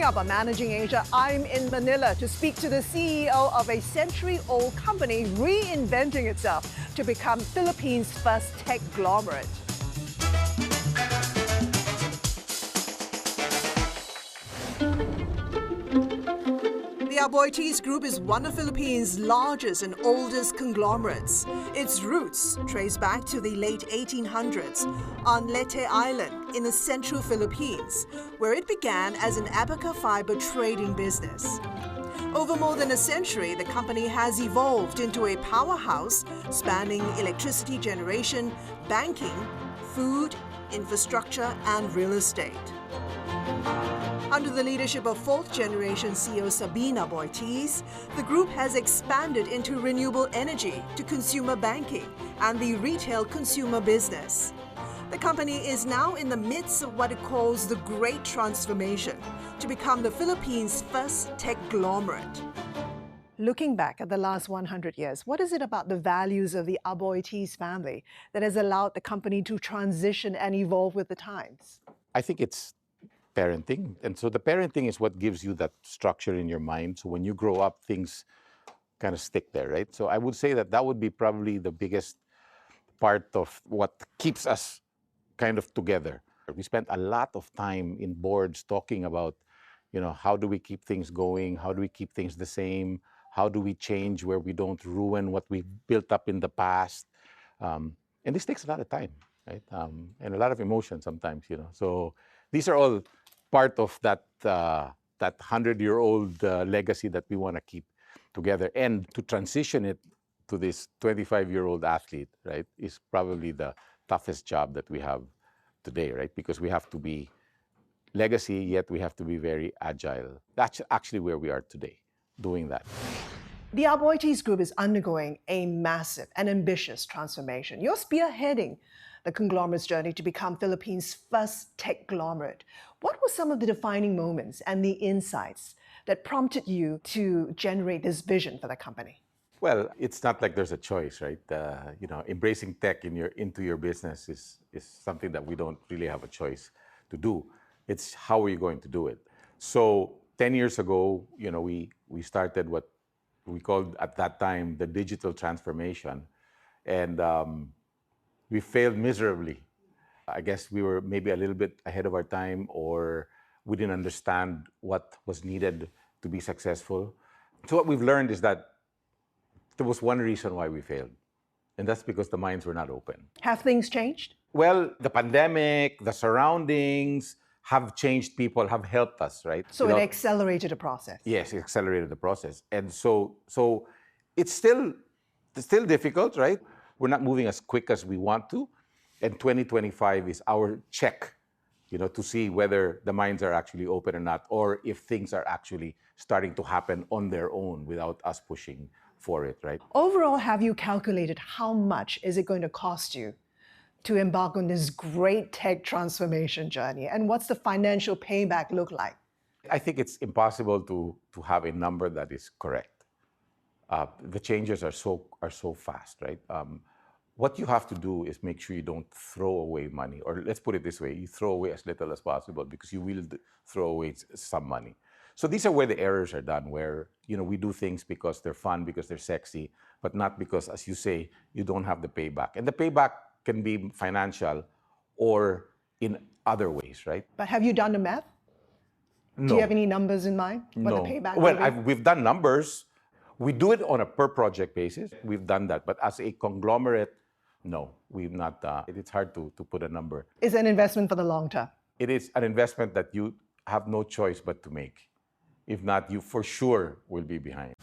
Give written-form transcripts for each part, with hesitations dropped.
up on Managing Asia, I'm in Manila to speak to the CEO of a century-old company reinventing itself to become Philippines' first techglomerate. The Aboitiz Group is one of Philippines' largest and oldest conglomerates. Its roots trace back to the late 1800s on Leyte Island in the central Philippines, where it began as an abaca fiber trading business. Over more than a century, the company has evolved into a powerhouse spanning electricity generation, banking, food, infrastructure, and real estate. Under the leadership of fourth-generation CEO Sabin Aboitiz, the group has expanded into renewable energy to consumer banking and the retail consumer business. The company is now in the midst of what it calls the Great Transformation to become the Philippines' first techglomerate. Looking back at the last 100 years, what is it about the values of the Aboitiz family that has allowed the company to transition and evolve with the times? I think it's parenting. And so the parenting is what gives you that structure in your mind. So when you grow up, things kind of stick there, right? So I would say that that would be probably the biggest part of what keeps us kind of together. We spent a lot of time in boards talking about, how do we keep things going? How do we keep things the same? How do we change where we don't ruin what we've built up in the past? And this takes a lot of time, right? And a lot of emotion sometimes, So these are all part of that 100-year-old legacy that we want to keep together. And to transition it to this 25-year-old athlete, right, is probably the toughest job that we have today, right? Because we have to be legacy, yet we have to be very agile. That's actually where we are today, doing that. The Aboitiz Group is undergoing a massive and ambitious transformation. You're spearheading the conglomerate's journey to become Philippines' first techglomerate. What were some of the defining moments and the insights that prompted you to generate this vision for the company? Well, it's not like there's a choice, right? Embracing tech into your business is something that we don't really have a choice to do. It's how are you going to do it? So 10 years ago, we started what we called at that time the digital transformation. And we failed miserably. I guess we were maybe a little bit ahead of our time, or we didn't understand what was needed to be successful. So what we've learned is that there was one reason why we failed, and that's because the minds were not open. Have things changed? Well, the pandemic, the surroundings have changed people, have helped us, right? So it accelerated the process. Yes, it accelerated the process. And so it's still difficult, right? We're not moving as quick as we want to. And 2025 is our check, to see whether the minds are actually open or not, or if things are actually starting to happen on their own without us pushing for it, right? Overall, have you calculated how much is it going to cost you to embark on this great tech transformation journey? And what's the financial payback look like? I think it's impossible to have a number that is correct. The changes are so fast, right? What you have to do is make sure you don't throw away money, or let's put it this way: you throw away as little as possible, because you will throw away some money. So these are where the errors are done, where we do things because they're fun, because they're sexy, but not because, as you say, you don't have the payback. And the payback can be financial or in other ways, right? But have you done the math? No. Do you have any numbers in mind? What No. the payback Well, will be? we've done numbers. We do it on a per project basis. We've done that. But as a conglomerate, no, we've not. It's hard to put a number. It's an investment for the long term. It is an investment that you have no choice but to make. If not, you for sure will be behind.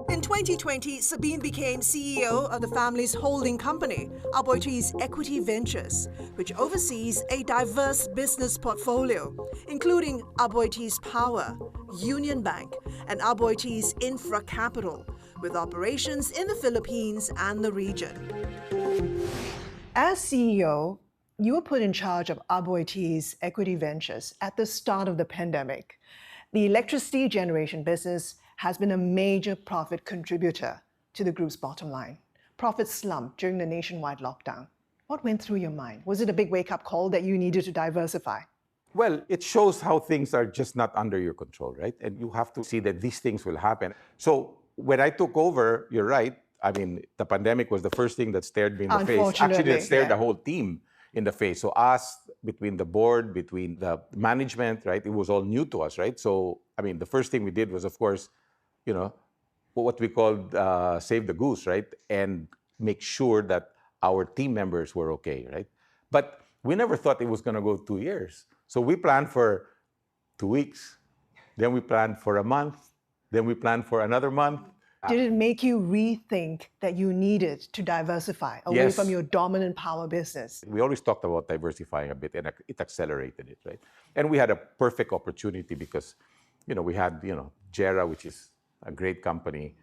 In 2020, Sabin became CEO of the family's holding company, Aboitiz Equity Ventures, which oversees a diverse business portfolio, including Aboitiz Power, Union Bank, and Aboitiz Infra Capital, with operations in the Philippines and the region. As CEO, you were put in charge of Aboitiz Equity Ventures at the start of the pandemic. The electricity generation business has been a major profit contributor to the group's bottom line. Profits slumped during the nationwide lockdown. What went through your mind? Was it a big wake-up call that you needed to diversify? Well, it shows how things are just not under your control, right? And you have to see that these things will happen. So when I took over, you're right. I mean, the pandemic was the first thing that stared me in the face. Actually, that Unfortunately, stared the yeah. whole team in the face. So us, between the board, between the management, right? It was all new to us, right? So, I mean, the first thing we did was, of course, you know, what we called save the goose, right? And make sure that our team members were okay, right? But we never thought it was going to go 2 years. So we planned for 2 weeks, then we planned for a month, then we planned for another month. Did it make you rethink that you needed to diversify away Yes. from your dominant power business? We always talked about diversifying a bit, and it accelerated it, right? And we had a perfect opportunity because, we had, Jera, which is a great company,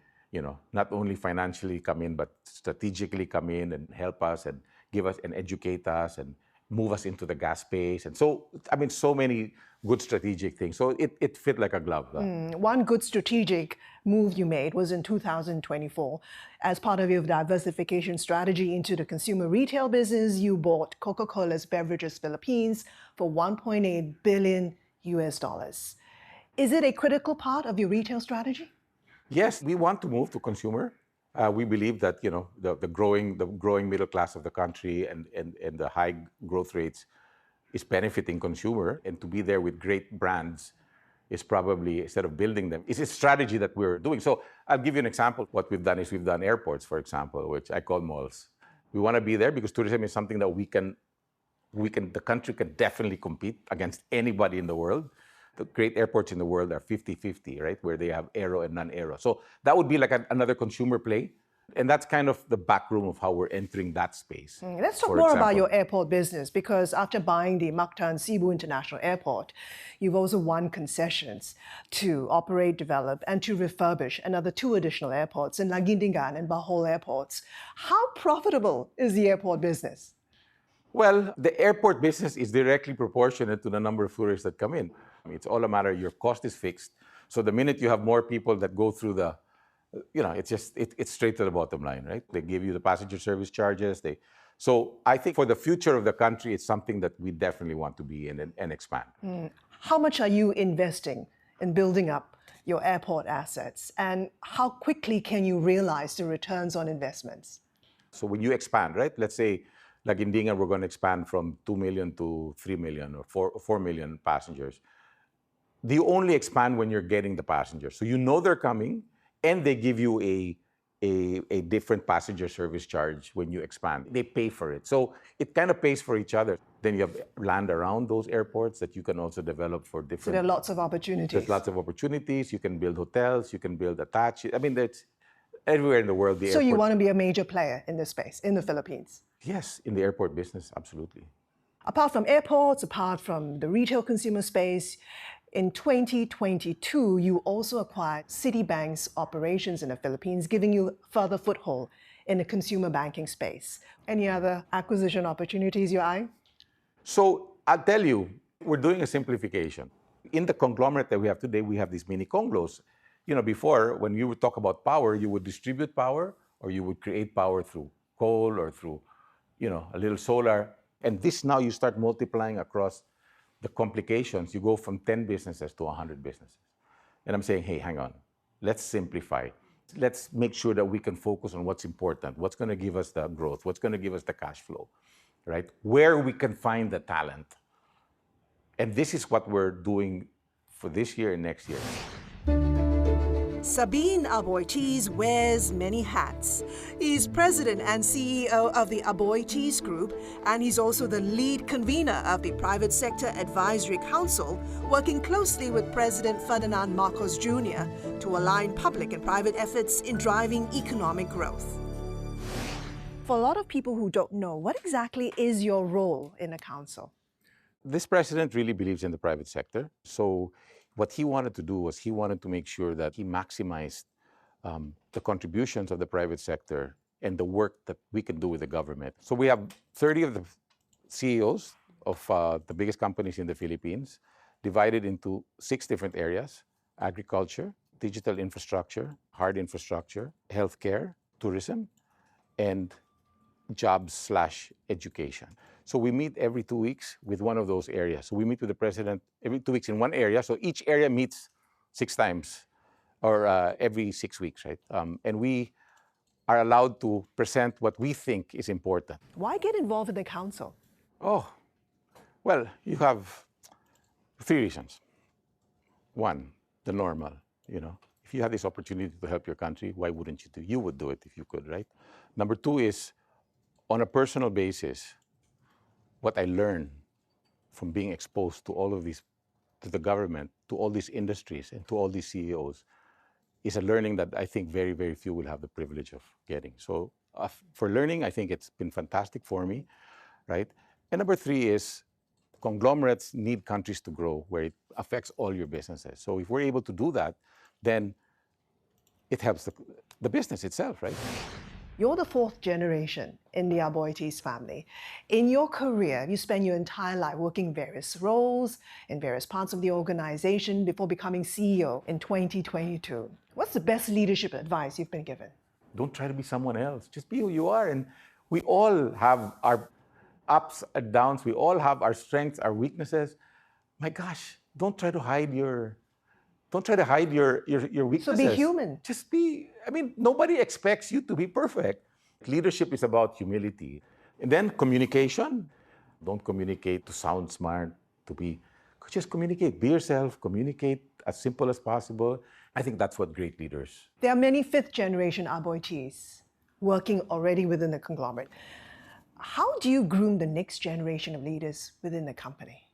not only financially come in, but strategically come in and help us and give us and educate us and move us into the gas space. And so, I mean, so many good strategic things. So it fit like a glove. One good strategic move you made was in 2024. As part of your diversification strategy into the consumer retail business, you bought Coca-Cola's Beverages Philippines for $1.8 billion US. Is it a critical part of your retail strategy? Yes, we want to move to consumer. We believe that the growing middle class of the country and the high growth rates is benefiting consumer, and to be there with great brands is probably, instead of building them, is a strategy that we're doing. So I'll give you an example. What we've done is we've done airports, for example, which I call malls. We want to be there because tourism is something that the country can definitely compete against anybody in the world. The great airports in the world are 50-50, right? Where they have aero and non-aero. So that would be like another consumer play. And that's kind of the back room of how we're entering that space. Let's talk more about your airport business, because after buying the Mactan Cebu International Airport, you've also won concessions to operate, develop, and to refurbish another 2 additional airports in Laguindingan and Bohol airports. How profitable is the airport business? Well, the airport business is directly proportionate to the number of tourists that come in. I mean, it's all a matter, your cost is fixed. So the minute you have more people that go through it's straight to the bottom line, right? They give you the passenger service charges. So I think for the future of the country, it's something that we definitely want to be in and expand. How much are you investing in building up your airport assets, and how quickly can you realize the returns on investments? So when you expand, right? Let's say, like in Dingan, we're going to expand from 2 million to 3 million or 4 million passengers. You only expand when you're getting the passengers. So they're coming, and they give you a different passenger service charge when you expand. They pay for it. So it kind of pays for each other. Then you have land around those airports that you can also develop for different... So there are lots of opportunities. There's lots of opportunities. You can build hotels. You can build attached. I mean, there's everywhere in the world. So you want to be a major player in this space, in the Philippines? Yes, in the airport business, absolutely. Apart from airports, apart from the retail consumer space, in 2022, you also acquired Citibank's operations in the Philippines, giving you further foothold in the consumer banking space. Any other acquisition opportunities you're eyeing? So I'll tell you, we're doing a simplification. In the conglomerate that we have today, we have these mini conglos. Before, when you would talk about power, you would distribute power or you would create power through coal or through, a little solar. And this now you start multiplying across the complications. You go from 10 businesses to 100 businesses. And I'm saying, hey, hang on. Let's simplify. Let's make sure that we can focus on what's important, what's going to give us the growth, what's going to give us the cash flow, right? Where we can find the talent. And this is what we're doing for this year and next year. Sabin Aboitiz wears many hats. He's president and CEO of the Aboitiz Group, and he's also the lead convener of the Private Sector Advisory Council, working closely with President Ferdinand Marcos Jr. to align public and private efforts in driving economic growth. For a lot of people who don't know, what exactly is your role in the council? This president really believes in the private sector. So what he wanted to do was he wanted to make sure that he maximized the contributions of the private sector and the work that we can do with the government. So we have 30 of the CEOs of the biggest companies in the Philippines, divided into 6 different areas: agriculture, digital infrastructure, hard infrastructure, healthcare, tourism, and jobs/education. So we meet every 2 weeks with one of those areas. So we meet with the president every 2 weeks in one area. So each area meets 6 times or every 6 weeks, right? And we are allowed to present what we think is important. Why get involved in the council? Oh, well, you have 3 reasons. One, the normal, If you had this opportunity to help your country, why wouldn't you do it? You would do it if you could, right? Number 2 is, on a personal basis, what I learned from being exposed to all of these, to the government, to all these industries, and to all these CEOs, is a learning that I think very, very few will have the privilege of getting. So for learning, I think it's been fantastic for me, right? And number 3 is, conglomerates need countries to grow where it affects all your businesses. So if we're able to do that, then it helps the business itself, right? You're the 4th generation in the Aboitiz family. In your career, you spent your entire life working in various roles in various parts of the organization before becoming CEO in 2022. What's the best leadership advice you've been given? Don't try to be someone else. Just be who you are. And we all have our ups and downs. We all have our strengths, our weaknesses. My gosh, don't try to hide your weaknesses. So be human. Just be, nobody expects you to be perfect. Leadership is about humility. And then communication. Don't communicate to sound smart, just communicate. Be yourself, communicate as simple as possible. I think that's what great leaders. There are many 5th generation Aboitiz working already within the conglomerate. How do you groom the next generation of leaders within the company?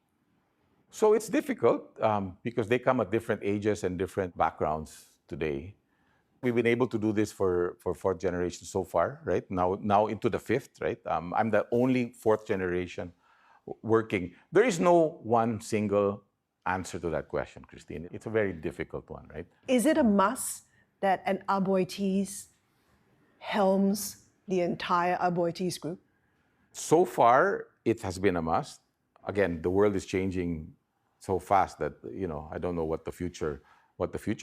So it's difficult because they come at different ages and different backgrounds today. We've been able to do this for 4th generation so far, right? Now into the 5th, right? I'm the only 4th generation working. There is no one single answer to that question, Christine. It's a very difficult one, right? Is it a must that an Aboitiz helms the entire Aboitiz Group? So far, it has been a must. Again, the world is changing so fast that, I don't know what the future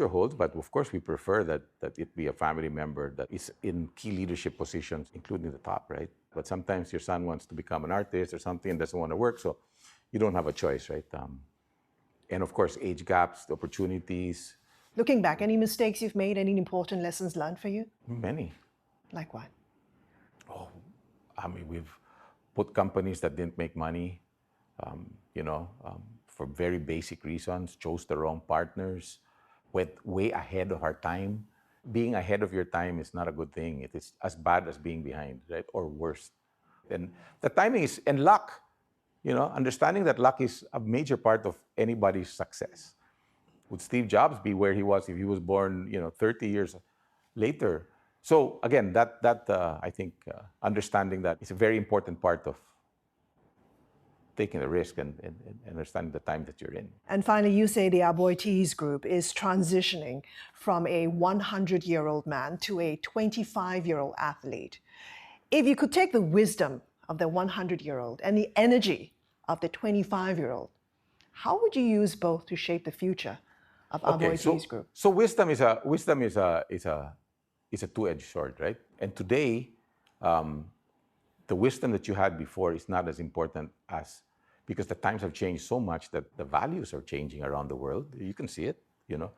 holds, but of course we prefer that it be a family member that is in key leadership positions, including the top, right? But sometimes your son wants to become an artist or something and doesn't want to work, so you don't have a choice, right? And of course, age gaps, the opportunities. Looking back, any mistakes you've made, any important lessons learned for you? Many. Like what? We've put companies that didn't make money, for very basic reasons, chose the wrong partners, went way ahead of our time. Being ahead of your time is not a good thing. It is as bad as being behind, right? Or worse. And the timing is, and luck, understanding that luck is a major part of anybody's success. Would Steve Jobs be where he was if he was born, 30 years later? So again, I think understanding that is a very important part of taking the risk and understanding the time that you're in. And finally, you say the Aboitiz Group is transitioning from a 100-year-old man to a 25-year-old athlete. If you could take the wisdom of the 100-year-old and the energy of the 25-year-old, how would you use both to shape the future of Aboitiz Group? So wisdom is a two-edged sword, right? And today, the wisdom that you had before is not as important because the times have changed so much that the values are changing around the world. You can see it,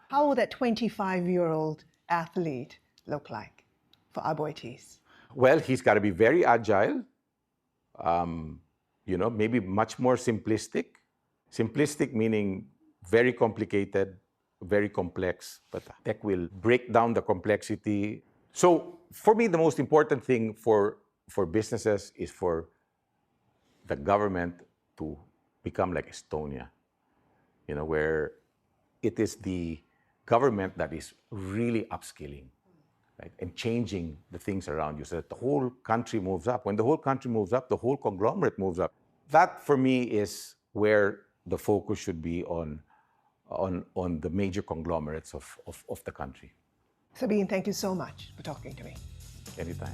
How will that 25-year-old athlete look like for Aboitiz? Well, he's got to be very agile, maybe much more simplistic. Simplistic meaning very complicated, very complex, but tech will break down the complexity. So for me, the most important thing for businesses is for the government to become like Estonia, where it is the government that is really upskilling, right, and changing the things around you so that the whole country moves up. When the whole country moves up, the whole conglomerate moves up. That, for me, is where the focus should be on the major conglomerates of the country. Sabin, thank you so much for talking to me. Anytime.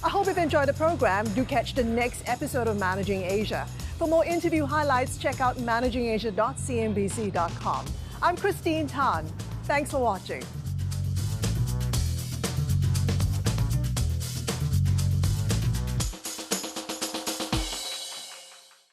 I hope you've enjoyed the program. Do catch the next episode of Managing Asia. For more interview highlights, check out managingasia.cnbc.com. I'm Christine Tan. Thanks for watching.